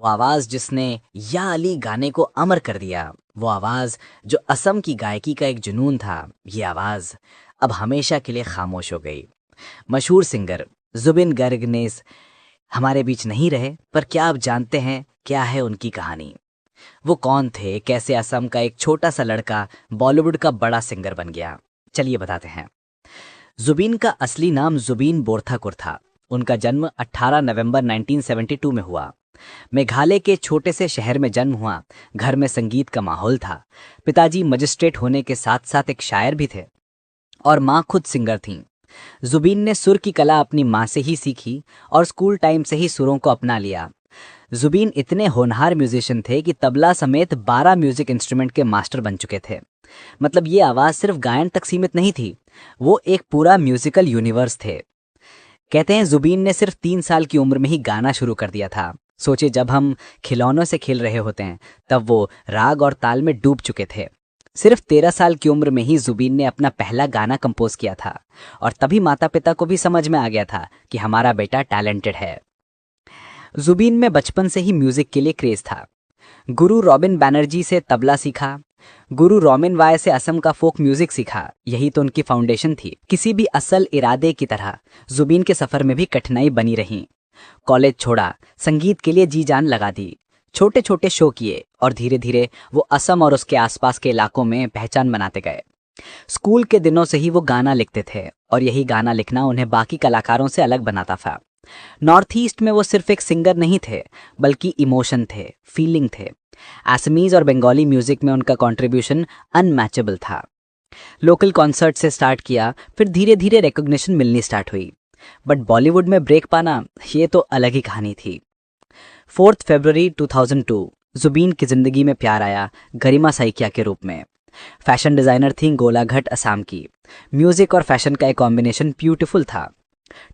वो आवाज जिसने या अली गाने को अमर कर दिया, वो आवाज जो असम की गायकी का एक जुनून था, ये आवाज अब हमेशा के लिए खामोश हो गई। मशहूर सिंगर जुबिन गर्ग ने हमारे बीच नहीं रहे, पर क्या आप जानते हैं क्या है उनकी कहानी? वो कौन थे, कैसे असम का एक छोटा सा लड़का बॉलीवुड का बड़ा सिंगर बन गया? चलिए बताते हैं। जुबिन का असली नाम जुबिन बोरथाकुर था। उनका जन्म 18 नवंबर 1972 में हुआ। मेघालय के छोटे से शहर में जन्म हुआ। घर में संगीत का माहौल था। पिताजी मजिस्ट्रेट होने के साथ साथ एक शायर भी थे और माँ खुद सिंगर थीं। जुबिन ने सुर की कला अपनी माँ से ही सीखी और स्कूल टाइम से ही सुरों को अपना लिया। जुबिन इतने होनहार म्यूजिशियन थे कि तबला समेत 12 म्यूजिक इंस्ट्रूमेंट के मास्टर बन चुके थे। मतलब ये आवाज सिर्फ गायन तक सीमित नहीं थी, वो एक पूरा म्यूजिकल यूनिवर्स थे। कहते हैं जुबिन ने सिर्फ 3 साल की उम्र में ही गाना शुरू कर दिया था। सोचिए, जब हम खिलौनों से खेल रहे होते हैं तब वो राग और ताल में डूब चुके थे। सिर्फ 13 साल की उम्र में ही जुबिन ने अपना पहला गाना कंपोज किया था और तभी माता पिता को भी समझ में आ गया था कि हमारा बेटा टैलेंटेड है। जुबिन में बचपन से ही म्यूजिक के लिए क्रेज था। गुरु रॉबिन बैनर्जी से तबला सीखा, गुरु रोमिन वाय से असम का फोक म्यूजिक सीखा। यही तो उनकी फाउंडेशन थी। किसी भी असल इरादे की तरह जुबिन के सफर में भी कठिनाई बनी रही। कॉलेज छोड़ा, संगीत के लिए जी जान लगा दी, छोटे छोटे शो किए और धीरे धीरे वो असम और उसके आसपास के इलाकों में पहचान बनाते गए। स्कूल के दिनों से ही वो गाना लिखते थे और यही गाना लिखना उन्हें बाकी कलाकारों से अलग बनाता था। नॉर्थ ईस्ट में वो सिर्फ एक सिंगर नहीं थे, बल्कि इमोशन थे, फीलिंग थे। असमीज और बंगाली म्यूजिक में उनका कंट्रीब्यूशन अनमैचेबल था। लोकल कॉन्सर्ट से स्टार्ट किया, फिर धीरे धीरे रिकॉग्निशन मिलनी स्टार्ट हुई। बट बॉलीवुड में ब्रेक पाना, ये तो अलग ही कहानी थी। 4 फरवरी 2002 जुबिन की जिंदगी में प्यार आया, गरिमा सैकिया के रूप में। फैशन डिजाइनर थी गोलाघाट असम की। म्यूजिक और फैशन का एक कॉम्बिनेशन ब्यूटीफुल था।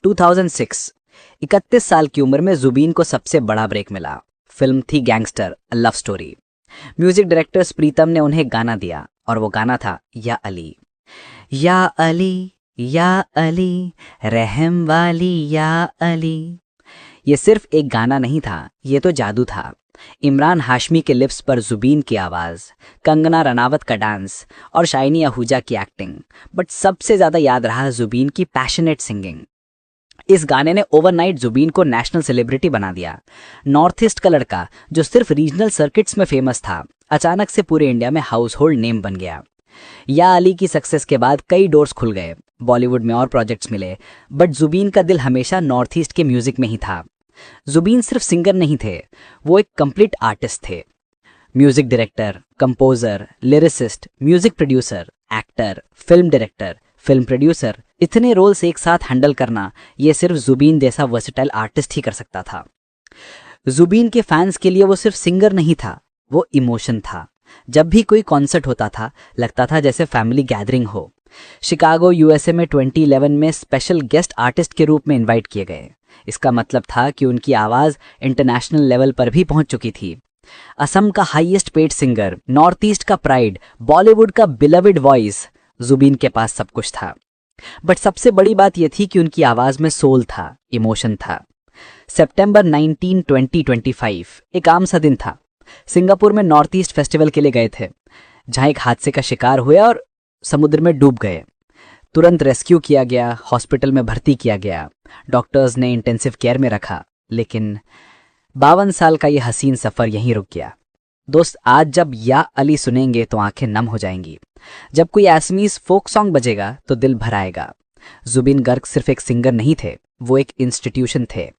2006 31 साल की उम्र में जुबिन को सबसे बड़ा ब्रेक मिला। फिल्म थी Gangster, A Love Story. Music director Pritam ने उन्हें गाना दिया और वो गाना था या अली। या अली, या अली, रहम वाली या अली। ये सिर्फ एक गाना नहीं था, ये तो जादू था। इमरान हाशमी के लिप्स पर जुबिन की आवाज, कंगना रनावत का डांस और शाइनी आहूजा की एक्टिंग। बट सबसे ज्यादा याद रहा जुबिन की पैशनेट सिंगिंग। इस गाने ने ओवरनाइट जुबिन को नेशनल सेलिब्रिटी बना दिया। नॉर्थ ईस्ट का लड़का जो सिर्फ रीजनल सर्किट्स में फेमस था, अचानक से पूरे इंडिया में हाउस होल्ड नेम बन गया। या अली की सक्सेस के बाद कई डोर्स खुल गए, बॉलीवुड में और प्रोजेक्ट्स मिले। बट जुबिन का दिल हमेशा नॉर्थ ईस्ट के म्यूजिक में ही था। जुबिन सिर्फ सिंगर नहीं थे, वो एक कंप्लीट आर्टिस्ट थे। Music director, composer, lyricist, music producer, actor, film director, film producer, इतने रोल्स एक साथ हैंडल करना, ये सिर्फ जुबिन जैसा वर्सेटाइल आर्टिस्ट ही कर सकता था। जुबिन के फैंस के लिए वो सिर्फ सिंगर नहीं था, वो इमोशन था। जब भी कोई कॉन्सर्ट होता था, लगता था जैसे फैमिली गैदरिंग हो। शिकागो यूएसए में 2011 में स्पेशल गेस्ट आर्टिस्ट के रूप में इनवाइट किए गए। इसका मतलब था कि उनकी आवाज इंटरनेशनल लेवल पर भी पहुंच चुकी थी। असम का highest paid singer, north east का प्राइड, बॉलीवुड का बिलविड वॉइस, जुबिन के पास सब कुछ था। बट सबसे बड़ी बात यह थी कि उनकी आवाज में सोल था, इमोशन था। सितंबर 19, 2025 एक आम सा दिन था। सिंगापुर में नॉर्थ ईस्ट फेस्टिवल के लिए गए थे, जहां एक हादसे का शिकार हुए और समुद्र में डूब गए। तुरंत रेस्क्यू किया गया, हॉस्पिटल में भर्ती किया गया, डॉक्टर्स ने इंटेंसिव केयर में रखा। लेकिन 52 साल का यह हसीन सफर यहीं रुक गया। दोस्त, आज जब या अली सुनेंगे तो आंखें नम हो जाएंगी। जब कोई असमीज फोक सॉन्ग बजेगा तो दिल भर आएगा। जुबिन गर्ग सिर्फ एक सिंगर नहीं थे, वो एक इंस्टीट्यूशन थे।